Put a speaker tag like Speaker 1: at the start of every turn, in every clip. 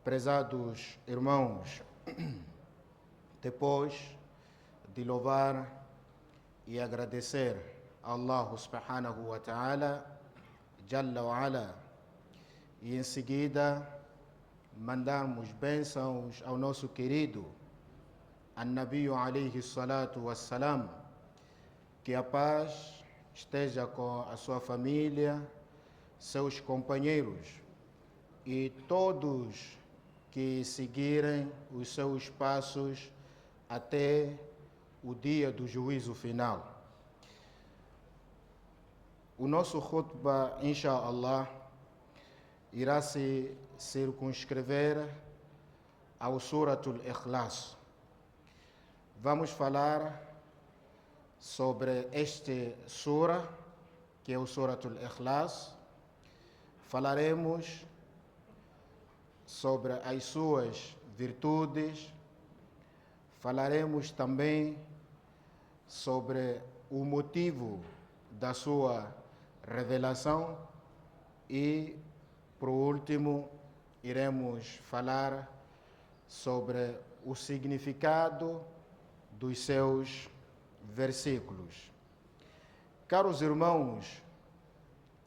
Speaker 1: Prezados irmãos, depois de louvar e agradecer a Allah subhanahu wa ta'ala, Jalla wa ala, e em seguida mandarmos bênçãos ao nosso querido An-Nabi alayhi salatu wassalam, que a paz esteja com a sua família, seus companheiros e todos que seguirem os seus passos até o dia do juízo final. O nosso khutbah, inshallah, irá se circunscrever ao Suratul Ikhlas. Vamos falar sobre este sura, que é o Suratul Ikhlas. Falaremos sobre as suas virtudes, falaremos também sobre o motivo da sua revelação e, por último, iremos falar sobre o significado dos seus versículos. Caros irmãos,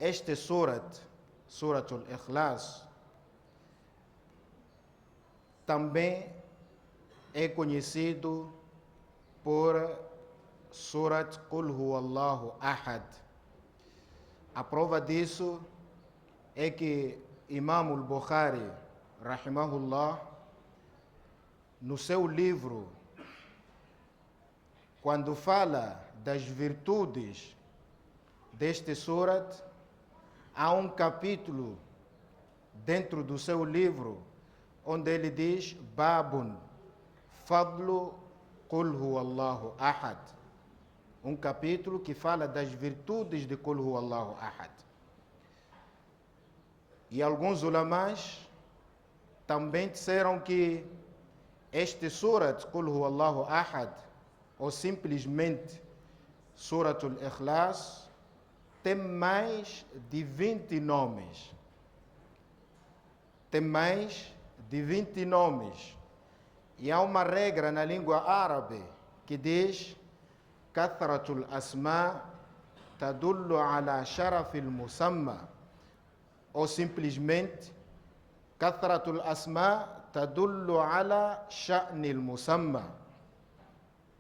Speaker 1: este Suratul Ikhlas, também é conhecido por Surat Qul Huwallahu Ahad. A prova disso é que Imam al-Bukhari, rahimahullah, no seu livro, quando fala das virtudes deste surat, há um capítulo dentro do seu livro onde ele diz Babun Fadlu Qul Huwallahu Ahad. Um capítulo que fala das virtudes de Qul Huwallahu Ahad. E alguns ulamás também disseram que este surat Qul Huwallahu Ahad, ou simplesmente Suratul Ikhlas, tem mais de 20 nomes. Tem mais de 20 nomes. E há uma regra na língua árabe que diz Kathratul asma tadullu ala sharafil musamma, ou simplesmente Kathratul asma tadullu ala sha'nil musamma.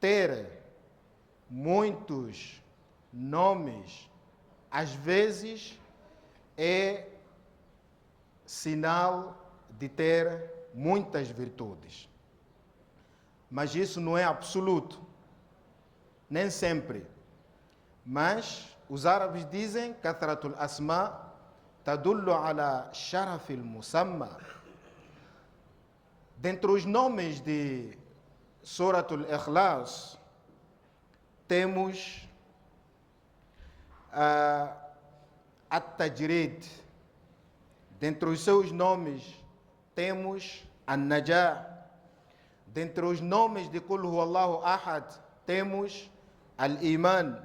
Speaker 1: Ter muitos nomes às vezes é sinal de ter muitas virtudes. Mas isso não é absoluto, nem sempre. Mas os árabes dizem Kathratul asma tadullu ala sharafil musamma. Dentre os nomes de Suratul Ikhlas, temos At-Tajrid. Dentre os seus nomes temos An-Najah. Dentre os nomes de Qul Huwallahu Ahad temos Al-Iman,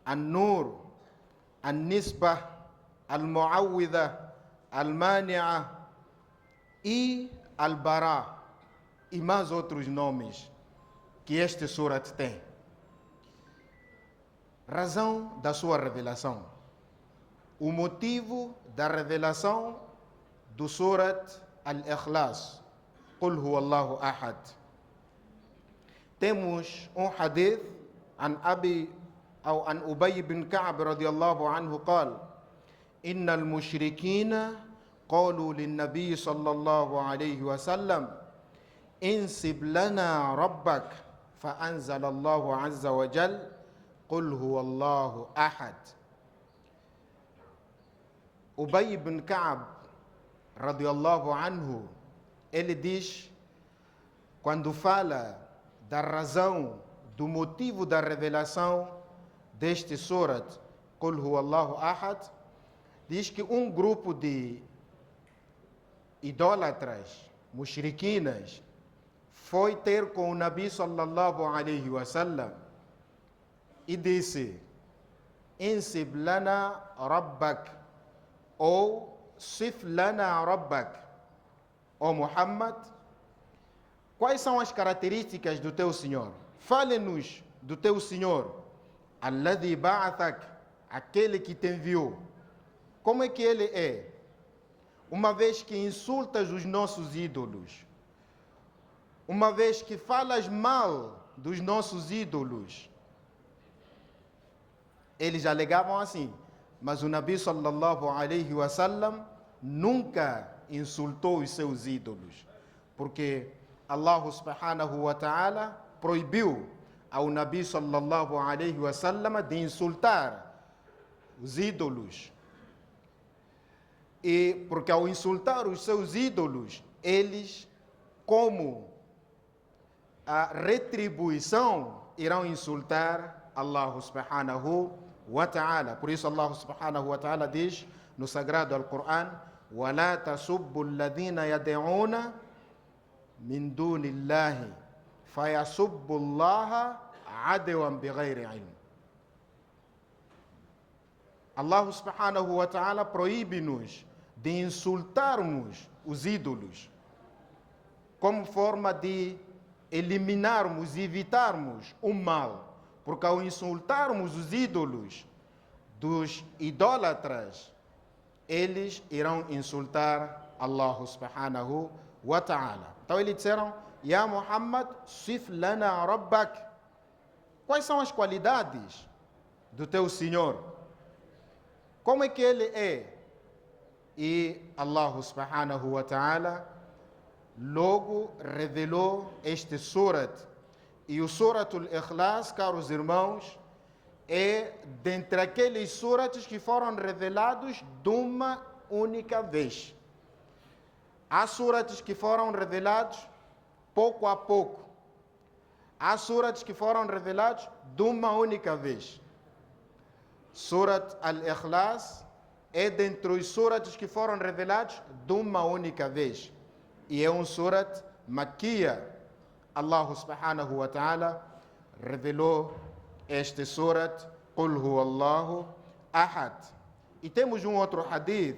Speaker 1: An-Nur, An-Nisbah, Al-Mu'awwidha, Al-Mani'a e Al-Bara, e mais outros nomes que este surat tem. Razão da sua revelação. O motivo da revelação do surat Al-Ikhlas, Qul Huwallahu Ahad. Temos um hadith an Ubay bin Ka'b radiyallahu anhu قال إن المشركين قالوا للنبي صلى الله عليه وسلم انسب لنا ربك فأنزل الله عز وجل قل هو الله أحد. Ubay bin Ka'b radiyallahu anhu, ele diz, quando fala da razão, do motivo da revelação deste surat Qul Huwallahu Ahad, diz que um grupo de idólatras, mushriquinas, foi ter com o Nabi sallallahu alaihi wasallam e disse: Insib lana rabbak, ou sif lana rabbak, ó Muhammad, quais são as características do teu Senhor? Fale-nos do teu Senhor, alladhi ba'athak, aquele que te enviou. Como é que ele é? Uma vez que insultas os nossos ídolos, uma vez que falas mal dos nossos ídolos, eles alegavam assim, mas o Nabi sallallahu alaihi wasallam nunca insultou os seus ídolos, porque Allah subhanahu wa ta'ala proibiu ao Nabi sallallahu alaihi wasallam de insultar os ídolos. E porque ao insultar os seus ídolos, eles, como a retribuição, irão insultar Allah subhanahu wa ta'ala. Por isso Allah subhanahu wa ta'ala diz no sagrado Al-Quran: وَلَا تَسُبُّوا الَّذِينَ يَدْعُونَ مِن دُونِ اللَّهِ فَيَسُبُّوا اللَّهَ عَدْوًا بِغَيْرِ عِلْمٍ. Allah subhanahu wa ta'ala proíbe-nos de insultarmos os ídolos como forma de eliminarmos e evitarmos o mal, porque ao insultarmos os ídolos dos idólatras, eles irão insultar Allah subhanahu wa ta'ala. Então eles disseram: Ya Muhammad, sif lana rabbak. Quais são as qualidades do teu Senhor? Como é que ele é? E Allah subhanahu wa ta'ala logo revelou este surat. E o surat al-Ikhlas, caros irmãos, é dentre aqueles surates que foram revelados de uma única vez. Há surates que foram revelados pouco a pouco. Há surates que foram revelados de uma única vez. Surat al-Ikhlas é dentre os surates que foram revelados de uma única vez. E é um surat Makkiya. Allah subhanahu wa ta'ala revelou este surat, Qul huwallahu ahad. E temos um outro hadith,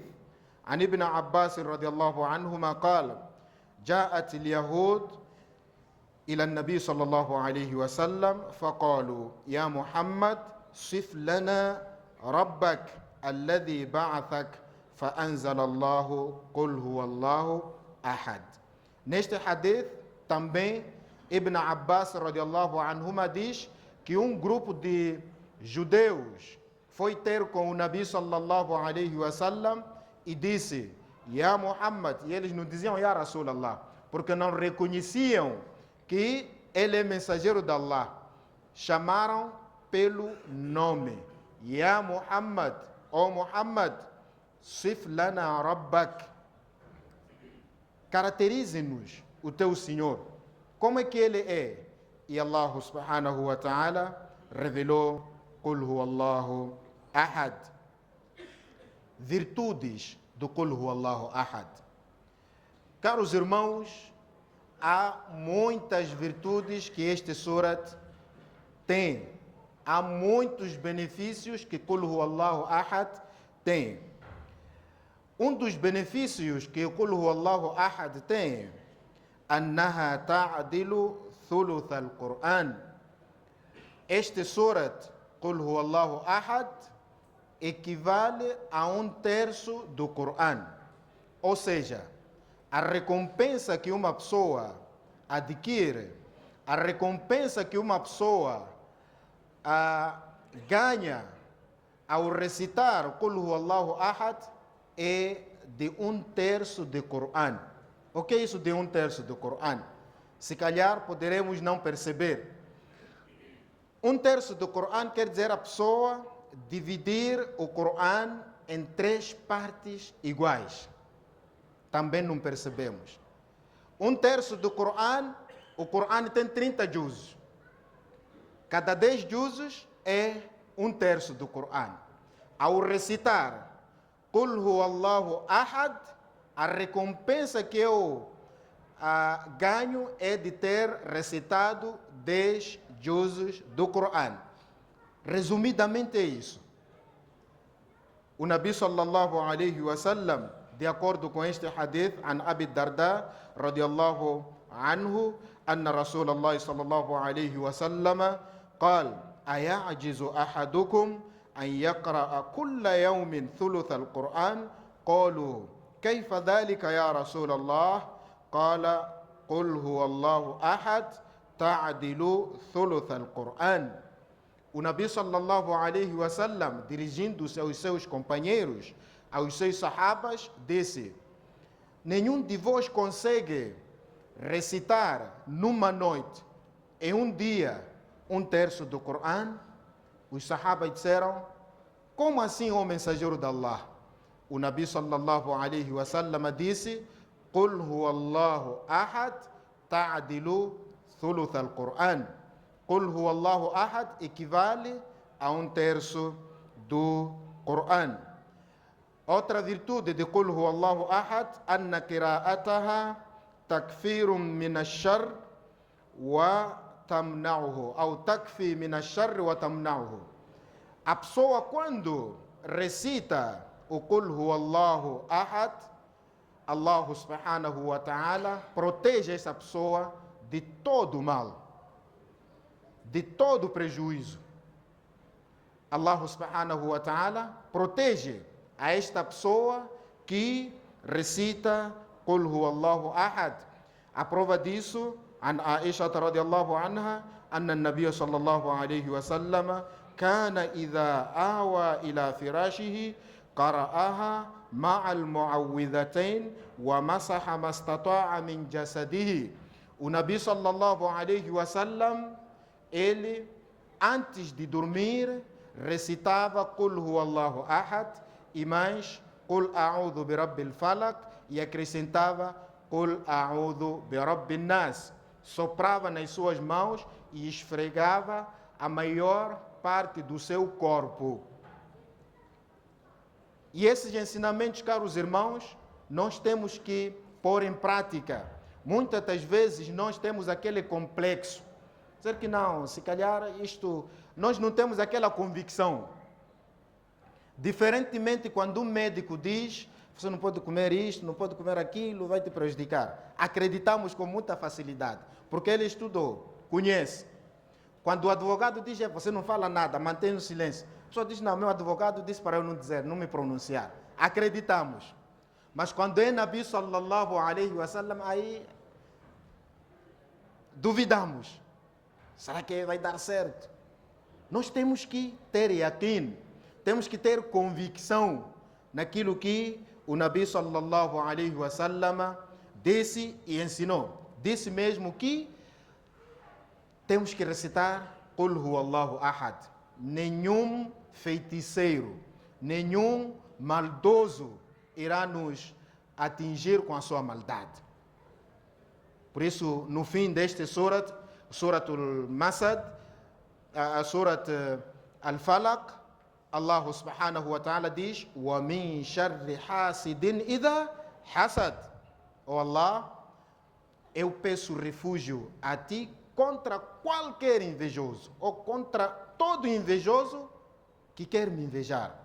Speaker 1: عن ابن عباس رضي الله عنهما قال: جاءت اليهود إلى النبي صلى الله عليه وسلم فقالوا: يا محمد صف لنا ربك الذي بعثك فأنزل الله قل هو الله أحد. Neste hadith também Ibn Abbas radiallahu anhuma diz que um grupo de judeus foi ter com o Nabi sallallahu alaihi wasallam e disse: Ya Muhammad, e eles não diziam Ya Rasulallah, porque não reconheciam que ele é mensageiro de Allah. Chamaram pelo nome: Ya Muhammad, ó Muhammad, sif lana rabbak, caracterize-nos o teu Senhor. Como é que ele é? E Allah subhanahu wa ta'ala revelou: Qul huwallahu ahad. Virtudes do Qul huwallahu ahad. Caros irmãos, há muitas virtudes que este surat tem. Há muitos benefícios que Qul huwallahu ahad tem. Um dos benefícios que o Qul huwallahu ahad tem, annaha ta'dilu thuluth al-Qur'an. Este surat, Qul huwallahu ahad, equivale a 1/3 do Qur'an. Ou seja, a recompensa que uma pessoa adquire, a recompensa que uma pessoa ganha ao recitar Qul huwallahu ahad é de 1/3 do Qur'an. O que é isso de 1/3 do Qur'an? Se calhar poderemos não perceber. 1/3 do Qur'an quer dizer a pessoa dividir o Qur'an em 3 partes iguais. Também não percebemos. 1/3 do Qur'an, o Qur'an tem 30 juzes. Cada 10 juzes é 1/3 do Qur'an. Ao recitar Qul huwallahu ahad, a recompensa que eu ganho é de ter recitado 10 juzes do Qur'an. Resumidamente é isso. O Nabi sallallahu alaihi wasallam de acordo com este hadith, an Abi Darda, radiallahu anhu, أن رسول الله صلى الله عليه وسلم قال أيعجز أحدكم أن يقرأ كل يوم ثلث القرآن قالوا كيف ذلك يا رسول الله قال قل هو الله أحد تعدل ثلث القرآن. O Nabi sallallahu alaihi wasallam, dirigindo-se aos seus companheiros, aos seus sahabas, disse: nenhum de vós consegue recitar numa noite, em um dia, um terço do Corão? Os sahabas disseram: como assim, ó mensageiro de Allah? O Nabi sallallahu alaihi wasallam disse: قل هو الله أحد تعدل ثلث القرآن. قل هو الله أحد equivale a um terço do Corão. Outra virtude de قل هو الله أحد أن قراءتها تكفير من الشر وتمنعه أو تكفي من الشر وتمنعه. A pessoa quando recita o قل هو الله أحد, Allah subhanahu wa ta'ala protege essa pessoa de todo mal, de todo prejuízo. Allah subhanahu wa ta'ala protege a esta pessoa que recita Qul huwa Allahu ahad. A prova disso, an Aisha radiyallahu anha, anna an-nabiy sallallahu alayhi wa sallam kana idha awa ila firashihi qara'aha ma'al mu'awwidhatayn wa masaha mastata'a min jasadihi. O Nabi sallallahu alayhi wa sallam, ele antes de dormir recitava Qul huwa Allahu ahad e mais Qul a'udhu bi rabbil falaq e acrescentava Qul a'udhu bi rabbin nas. Soprava nas suas mãos e esfregava a maior parte do seu corpo. E esses ensinamentos, caros irmãos, nós temos que pôr em prática. Muitas das vezes nós temos aquele complexo. Dizer que não, se calhar isto, nós não temos aquela convicção. Diferentemente quando um médico diz, você não pode comer isto, não pode comer aquilo, vai te prejudicar. Acreditamos com muita facilidade, porque ele estudou, conhece. Quando o advogado diz, você não fala nada, mantém o silêncio. A pessoa diz, não, meu advogado disse para eu não dizer, não me pronunciar. Acreditamos. Mas quando é Nabi sallallahu alaihi wasallam, aí duvidamos. Será que vai dar certo? Nós temos que ter yaqin, temos que ter convicção naquilo que o Nabi sallallahu alaihi wasallam disse e ensinou. Disse mesmo que temos que recitar Qul huwa Allahu ahad. Nenhum feiticeiro, nenhum maldoso irá nos atingir com a sua maldade. Por isso, no fim deste surat, Suratul Masad, a Surat Al-Falaq, Allah subhanahu wa ta'ala diz: wa min sharri hasidin idha hasad. Oh Allah, eu peço refúgio a ti contra qualquer invejoso, ou contra todo invejoso que quer me invejar.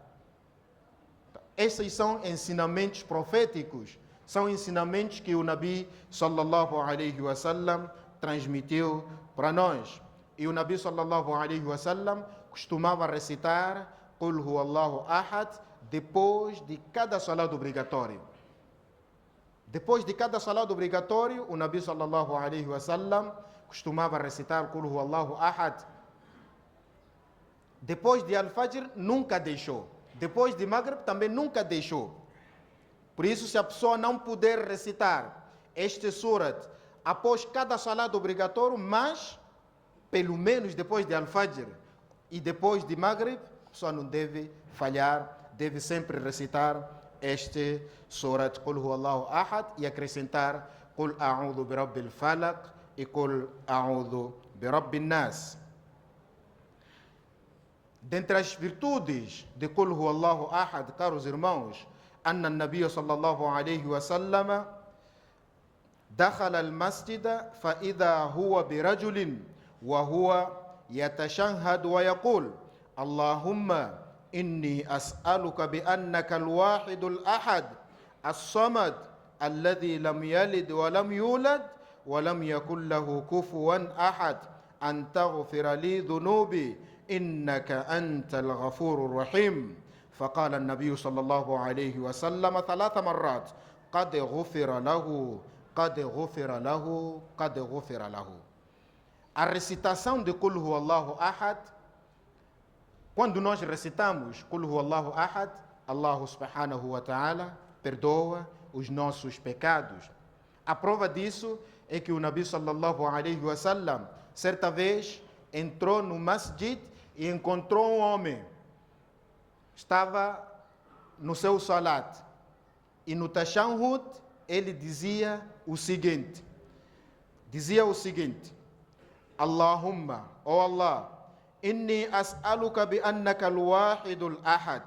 Speaker 1: Esses são ensinamentos proféticos, são ensinamentos que o Nabi sallallahu alaihi wasallam transmitiu para nós. E o Nabi sallallahu alaihi wasallam costumava recitar Qul huwa Allahu ahad depois de cada salat obrigatório. Depois de cada salat obrigatório, o Nabi sallallahu alaihi wasallam costumava recitar Qul huwa Allahu ahad. Depois de Al-Fajr, nunca deixou. Depois de Maghrib, também nunca deixou. Por isso, se a pessoa não puder recitar este surat após cada salat obrigatório, mas pelo menos depois de Al-Fajr e depois de Maghrib, a pessoa não deve falhar, deve sempre recitar este surat Qul huwa Allahu ahad e acrescentar Qul a'udhu bi rabbil falaq e Qul a'udhu bi rabbin nas. Dentre as virtudes de Qul huwa Allahu ahad, caros irmãos, anna an-nabiy sallallahu alayhi wa sallam dakhala al-masjid fa idha huwa bi rajulin wa huwa yatashahhad wa yaqul Allahumma inni as'aluka bi annaka al-wahid al-ahad الصمد الذي لم يلد ولم يولد ولم يكن له كفوا أحد أن تغفر لي ذنوبي إنك أنت الغفور الرحيم. فقال النبي صلى الله عليه وسلم 3 مرات: قد غفر له، قد غفر له، قد غفر له. A recitação de Qul Huwallahu Ahad, quando nós recitamos Qul Huwallahu Ahad, Allah subhanahu wa ta'ala perdoa os nossos pecados. A prova disso é que o Nabi sallallahu alaihi wasallam certa vez entrou no masjid e encontrou um homem. Estava no seu salat e no tashahhud ele dizia o seguinte: Allahumma, oh Allah, inni as'aluka bi annaka al-wahidul ahad,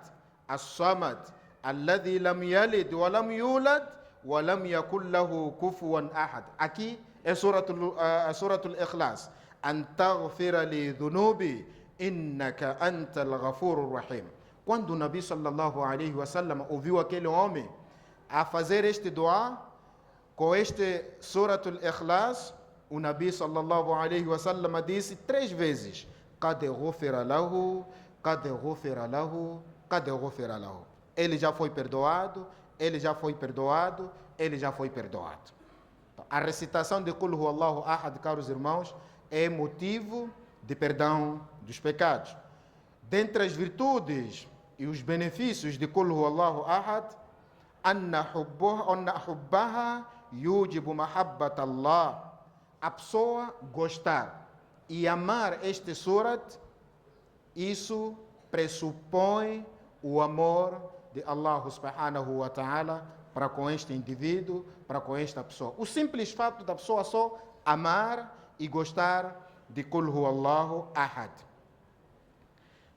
Speaker 1: as-samad, alladhi lam yalid wa lam yulad wa lam yakul lahu kufuwan ahad. Aqui é suratul Ikhlas. An taghfira li dhunubi innaka antal ghafurur rahim. Quando o Nabi sallallahu alaihi wasallam ouviu aquele homem a fazer este dua com este suratul Ikhlas, o Nabi sallallahu alaihi wasallam disse 3 vezes: Qad ghufira lahu, qad ghufira lahu, qad ghufira lahu. Ele já foi perdoado, ele já foi perdoado, ele já foi perdoado. A recitação de Qul Huwallahu Ahad, caros irmãos, é motivo de perdão dos pecados. Dentre as virtudes e os benefícios de Qul Huwallahu Ahad, anna hubbaha yujibu mahabbat Allah. A pessoa gostar e amar este surat, isso pressupõe o amor de Allah subhanahu wa ta'ala para com este indivíduo, para com esta pessoa. O simples fato da pessoa só amar e gostar de Qul Huwallahu Ahad.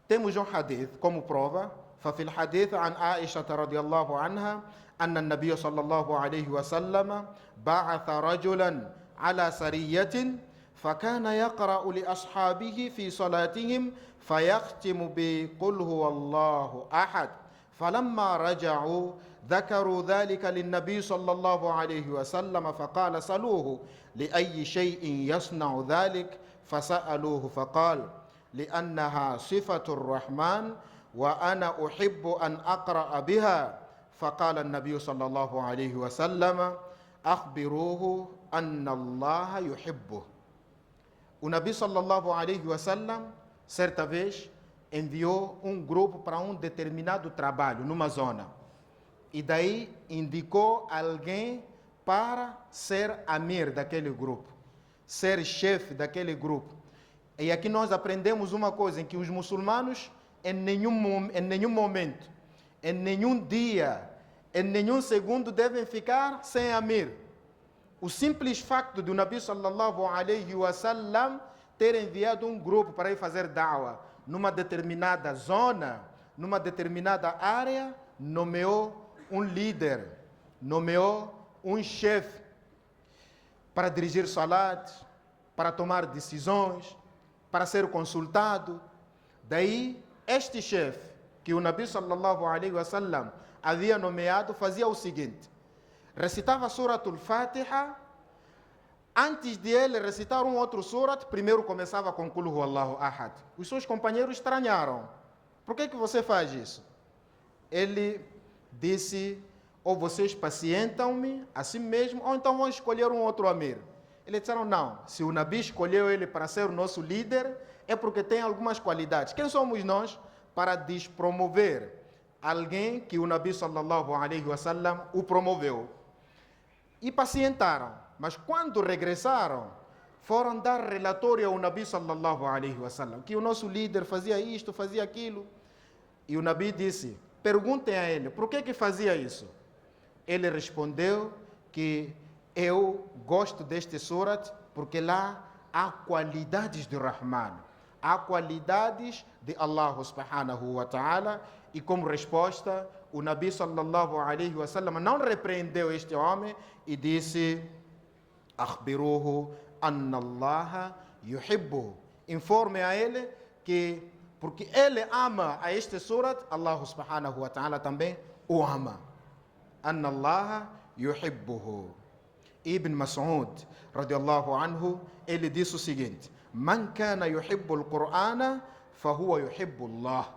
Speaker 1: Temos um hadith como prova. ففي الحديث عن عائشة رضي الله عنها أن النبي صلى الله عليه وسلم بعث رجلا على سرية فكان يقرأ لأصحابه في صلاتهم فيختم بقل هو الله أحد. فلما رجعوا ذكروا ذلك للنبي صلى الله عليه وسلم فقال: سألوه لأي شيء يصنع ذلك؟ فسألوه فقال: لأنها صفة الرحمن وأنا أحب أن أقرأ بها. فقال النبي صلى الله عليه وسلم: أخبروه أن الله يحبه. O Nabi sallallahu alaihi wasallam certa vez enviou um grupo para um determinado trabalho numa zona e daí indicou alguém para ser amir daquele grupo, ser chefe daquele grupo. E aqui nós aprendemos uma coisa, em que os muçulmanos em nenhum momento, em nenhum dia, em nenhum segundo devem ficar sem amir. O simples facto de o Nabi sallallahu alaihi wasallam ter enviado um grupo para ir fazer da'wah numa determinada zona, numa determinada área, nomeou um líder, nomeou um chefe para dirigir salat, para tomar decisões, para ser consultado. Daí, este chefe, que o Nabi sallallahu alaihi wasallam havia nomeado, fazia o seguinte: recitava Suratul Fatiha. Antes de ele recitar um outro surat, primeiro começava com Qul Huwallahu Ahad. Os seus companheiros estranharam. Por que você faz isso? Ele disse: ou vocês pacientam-me assim mesmo, ou então vão escolher um outro amir. Eles disseram: não, se o Nabi escolheu ele para ser o nosso líder, é porque tem algumas qualidades. Quem somos nós para despromover alguém que o Nabi sallallahu alaihi wasallam o promoveu? E pacientaram. Mas quando regressaram, foram dar relatório ao Nabi sallallahu alaihi wasallam, que o nosso líder fazia isto, fazia aquilo. E o Nabi disse: perguntem a ele, por que fazia isso? Ele respondeu que eu gosto deste surat porque lá há qualidades de Rahman, há qualidades de Allah subhanahu wa ta'ala. E como resposta, o Nabi sallallahu alaihi wasallam não repreendeu este homem e disse: akhbiruhu anna Allah yuhibbuhu. Informe a ele que, porque ele ama a este surat, Allah subhanahu wa ta'ala também o ama. أن الله يحبه. Ibn Mas'ud, radiallahu anhu, ele disse o seguinte: Man kana yuhibbu al-Qur'ana, fahuwa yuhibbu Allah.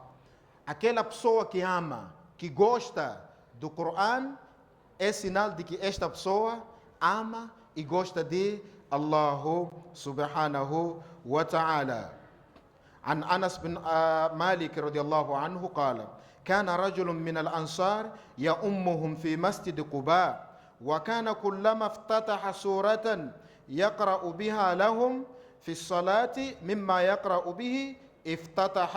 Speaker 1: Aquela pessoa que ama, que gosta do Coran, é sinal de que esta pessoa ama e gosta de Allah subhanahu wa ta'ala. عن أنس بن مالك رضي الله عنه قال: كان رجل من الأنصار يؤمهم في مسجد قباء، وكان كلما افتتح سورة يقرأ بها لهم في الصلاة مما يقرأ به افتتح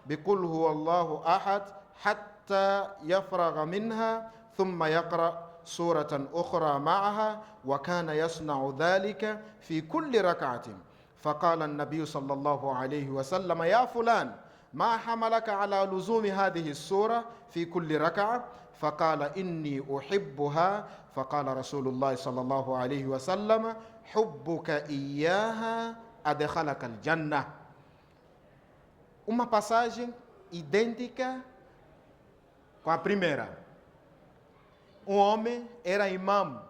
Speaker 1: بقل هو الله أحد حتى يفرغ منها ثم يقرأ سورة أخرى معها، وكان يصنع ذلك في كل ركعة. فقال النبي صلى الله عليه وسلم: يا فلان، ما حملك على لزوم هذه السورة في كل ركعة؟ فقال: إني أحبها. فقال رسول الله صلى الله عليه وسلم: حبك إياها أدخلك الجنة. Uma passagem idêntica com a primeira. Um homem era imam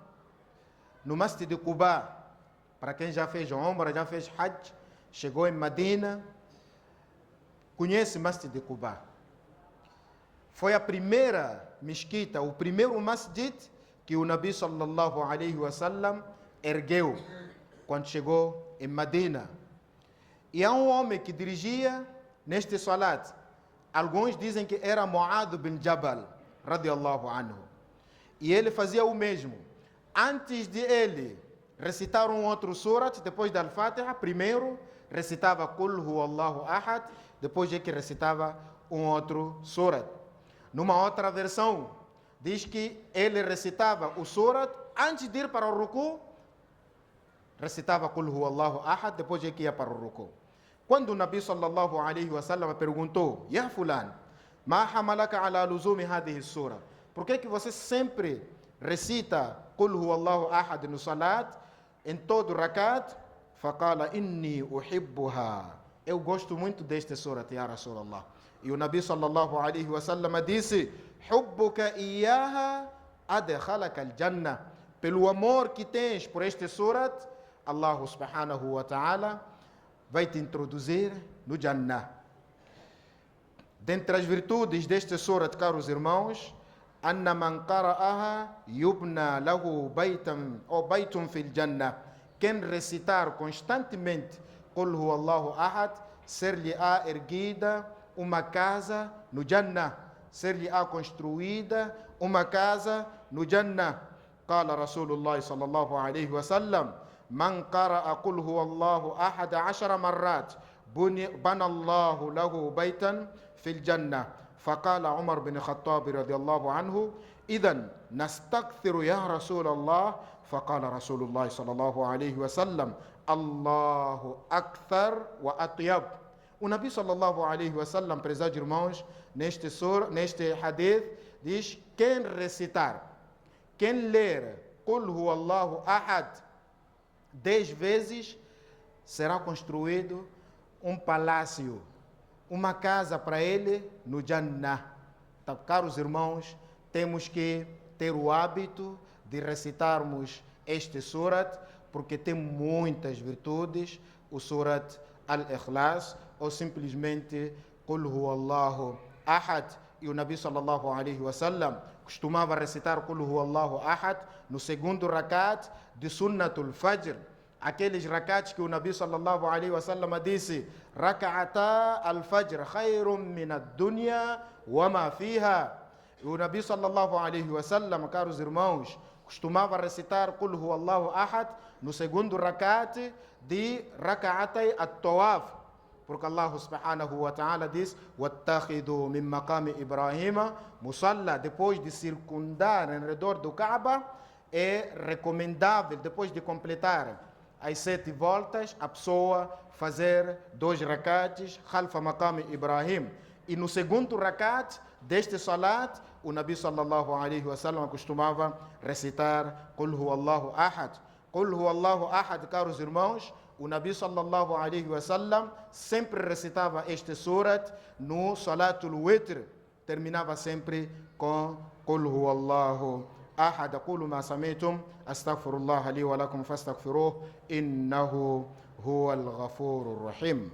Speaker 1: no Masjid de Quba. Para quem já fez Umrah, já fez Hajj, chegou em Medina, conhece Masjid de Quba. Foi a primeira mesquita, o primeiro masjid que o Nabi sallallahu alaihi wasallam ergueu quando chegou em Medina. E há um homem que dirigia neste salat. Alguns dizem que era Mu'adh bin Jabal, radiallahu anhu. E ele fazia o mesmo. Antes de ele recitar um outro surat, depois da Al-Fatiha, primeiro recitava Qul Huwallahu Ahad, depois é que recitava um outro surat. Numa outra versão, diz que ele recitava o surat, antes de ir para o ruku, recitava Qul Huwallahu Ahad, depois é que ia para o ruku. Quando o Nabi sallallahu alaihi wasallam perguntou: Ya fulan, ma hamalaka ala luzumi hadhihi sura? Por que você sempre recita Qul Huwallahu Ahad no salat, em todo rakat? Faqala: Inni uhibbuha. Eu gosto muito deste surat, ya Rasulallah. E o Nabi sallallahu alaihi wasallam disse: Hubbuka iyaha adkhalaka al-jannah. Pelo amor que tens por este surat, Allah subhanahu wa ta'ala vai te introduzir no Jannah. Dentre as virtudes deste surat, caros irmãos, anna man qara'aha yubna lahu baytan ou baytun fil Jannah. Quem recitar constantemente Qul Huwallahu Ahad, ser-lhe-á erguida uma casa no Jannah, ser-lhe-á construída uma casa no Jannah. Qala Rasulullah sallallahu alayhi wa sallam: Man qara'a Qul Huwallahu Ahad 10 marrat bana Allahu lahu baytan fil Jannah. فقال عمر بن الخطاب رضي الله عنه: إذن نستكثر يا رسول الله. فقال رسول الله صلى الله عليه وسلم: الله أكثر وأطيب. O Nabi sallallahu alaihi wasallam, prezados irmãos, neste hadith, diz: quem recitar, quem ler Qul Huwallahu Ahad 10 vezes, será construído um palácio, uma casa para ele no Jannah. Então, caros irmãos, temos que ter o hábito de recitarmos este surat, porque tem muitas virtudes, o surat Al-Ikhlas, ou simplesmente Qul Huwallahu Ahad. E o Nabi sallallahu alaihi wasallam costumava recitar Qul Huwallahu Ahad no segundo rakat de Sunnatul Fajr. Aqueles rakats que o Nabi sallallahu alaihi wasallam disse: Raka'ata al-Fajr khairum min ad-dunya wa ma fiha. E o Nabi sallallahu alaihi wasallam, caros irmãos, costumava recitar Qul Huwallahu Ahad no segundo rakat de Raka'atay at-Tawaf. Porque Allah subhanahu wa ta'ala diz: Wattakhidu min maqami Ibrahima musalla. Depois de circundar em redor do Kaaba, é recomendável, depois de completar as 7 voltas, a pessoa fazer 2 rakats khalfa maqami Ibrahim. E no segundo rakat deste salat, o Nabi sallallahu alaihi wasallam costumava recitar Qul Huwallahu Ahad. Qul Huwallahu Ahad, caros irmãos, o Nabi sallallahu alaihi wasallam sempre recitava este surat no salatul witr. Terminava sempre com Qul Huwallahu أحد. أقول ما سمعتم أستغفر الله لي ولكم فاستغفروه إنه هو الغفور الرحيم.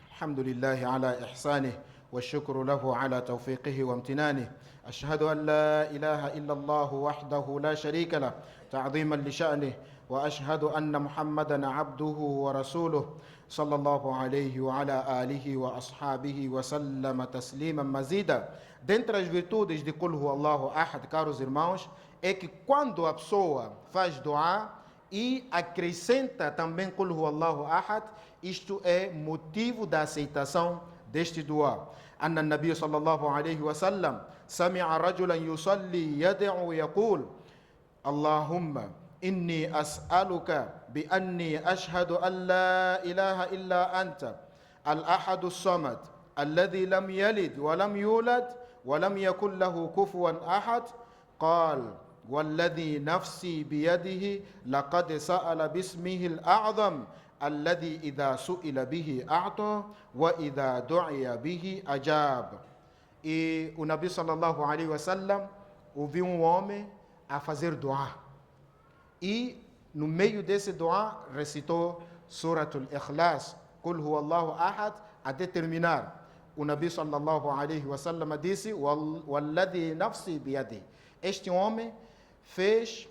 Speaker 1: الحمد لله على إحسانه والشكر له على توفيقه وامتنانه. أشهد أن لا إله إلا الله وحده لا شريك له تعظيما لشأنه، وأشهد أن محمدا عبده ورسوله صلى الله عليه وعلى آله وأصحابه وسلم تسليما مزيدا. Dentre as virtudes de Qul Huwallahu Ahad, caros irmãos, é que quando a pessoa faz dua e acrescenta também Qul Huwallahu Ahad, isto é motivo da aceitação deste dua. أن النبي صلى الله عليه وسلم سمع رجلا يصلي يدعو يقول اللهم إني أسألك بأني أشهد أن لا إله إلا أنت الأحد الصمد الذي لم يلد ولم يولد ولم يكن له كفوا أحد. قال والذي نفسي بيده لقد سأل باسمه الأعظم الذي إذا سئل به أعطى وإذا دعي به أجاب. E o Nabi sallallahu alaihi wasallam ouviu um homem a fazer dua. E no meio desse dua recitou Suratul Ikhlas, Qul Huwallahu Ahad, até terminar. O Nabi sallallahu alaihi wasallam disse: Walladhi nafsi biyadi. Este homem fez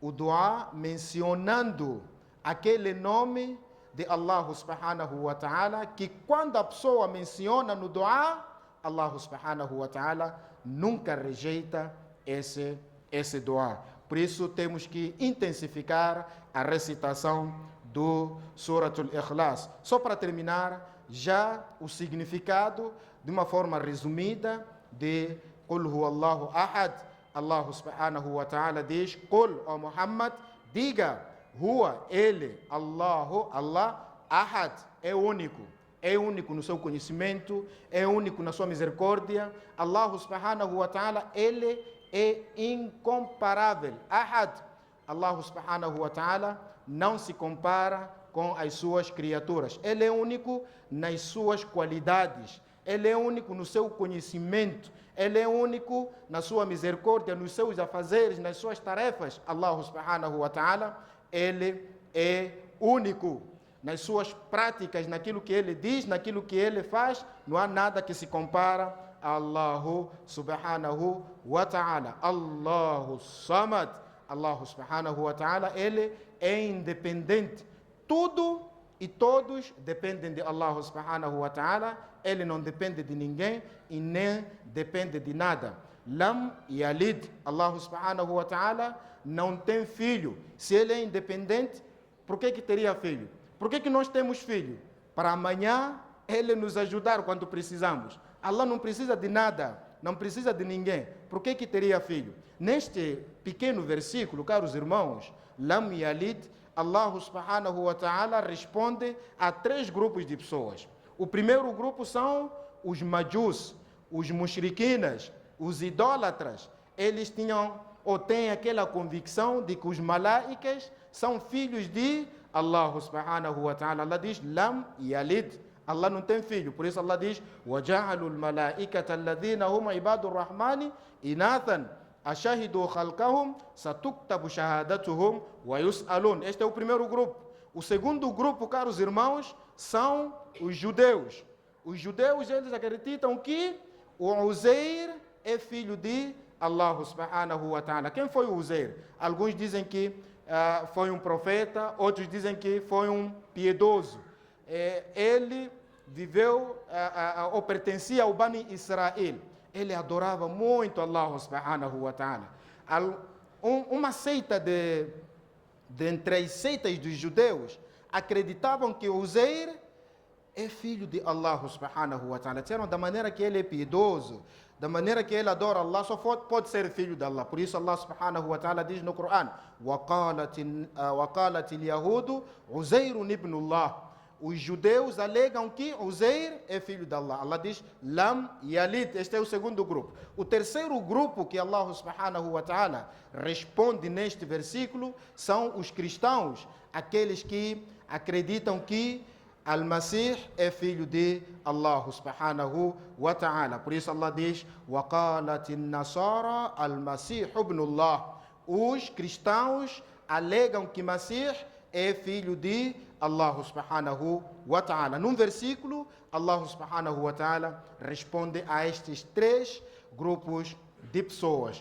Speaker 1: o dua mencionando aquele nome de Allah subhanahu wa ta'ala, que quando a pessoa menciona no dua, Allah subhanahu wa ta'ala nunca rejeita esse dua. Por isso temos que intensificar a recitação do Suratul Ikhlas. Só para terminar, já o significado de uma forma resumida de Qul Huwallahu Ahad. Allah subhanahu wa ta'ala diz: Qul, ó Muhammad, diga, Huwa, ele, Allahu, Allah, Ahad, é único no seu conhecimento, é único na sua misericórdia. Allah subhanahu wa ta'ala, ele é incomparável. Ahad, Allah subhanahu wa ta'ala não se compara com as suas criaturas. Ele é único nas suas qualidades, ele é único no seu conhecimento, ele é único na sua misericórdia, nos seus afazeres, nas suas tarefas. Allah subhanahu wa ta'ala, ele é único nas suas práticas, naquilo que ele diz, naquilo que ele faz. Não há nada que se compara a Allah subhanahu wa ta'ala. Allahu samad. Allah subhanahu wa ta'ala, ele é independente. Tudo e todos dependem de Allah subhanahu wa ta'ala. Ele não depende de ninguém e nem depende de nada. Lam yalid. Allah subhanahu wa ta'ala não tem filho. Se ele é independente, por que teria filho? Por que nós temos filho? Para amanhã ele nos ajudar quando precisamos. Allah não precisa de nada, não precisa de ninguém. Por que teria filho? Neste pequeno versículo, caros irmãos, Lam Yalid, Allah subhanahu wa ta'ala responde a 3 grupos de pessoas. O primeiro grupo são os majus, os mushrikinas, os idólatras. Eles tinham ou têm aquela convicção de que os malaicas são filhos de Allah subhanahu wa ta'ala. Allah diz Lam Yalid. Allah não tem filho. Por isso Allah diz وَجَعَلُوا الْمَلَائِكَةَ الَّذِينَ هُمْ عِبَادُ الرَّحْمَنِ إِنَاثًا أَشَهِدُوا خَلْقَهُمْ سَتُكْتَبُ شَهَادَتُهُمْ وَيُسْأَلُونَ. Este é o primeiro grupo. O segundo grupo, caros irmãos, são os judeus. Os judeus, eles acreditam que o Uzair é filho de Allah subhanahu wa ta'ala. Quem foi o Uzair? Alguns dizem que foi um profeta, outros dizem que foi um piedoso. Ele viveu ou pertencia ao Bani Israel. Ele adorava muito Allah subhanahu wa ta'ala. Uma seita entre as seitas dos judeus acreditavam que Uzair é filho de Allah subhanahu wa ta'ala. Disseram da maneira que ele é piedoso, da maneira que ele adora Allah, só pode ser filho de Allah. Por isso Allah subhanahu wa ta'ala diz no Coran: وَقَالَتِ الْيَهُودُ عُزَيْرٌ ibn Allah. Os judeus alegam que Uzair é filho de Allah. Allah diz Lam Yalid. Este é o segundo grupo. O terceiro grupo que Allah subhanahu wa ta'ala responde neste versículo são os cristãos, aqueles que acreditam que Al-Masih é filho de Allah subhanahu wa ta'ala. Por isso Allah diz: وَقَالَتِ النَّصَارَى الْمَسِيحُ ابْنُ اللَّهِ. Os cristãos alegam que Masih é filho de Allah subhanahu wa ta'ala. Num versículo, Allah subhanahu wa ta'ala responde a estes três grupos de pessoas.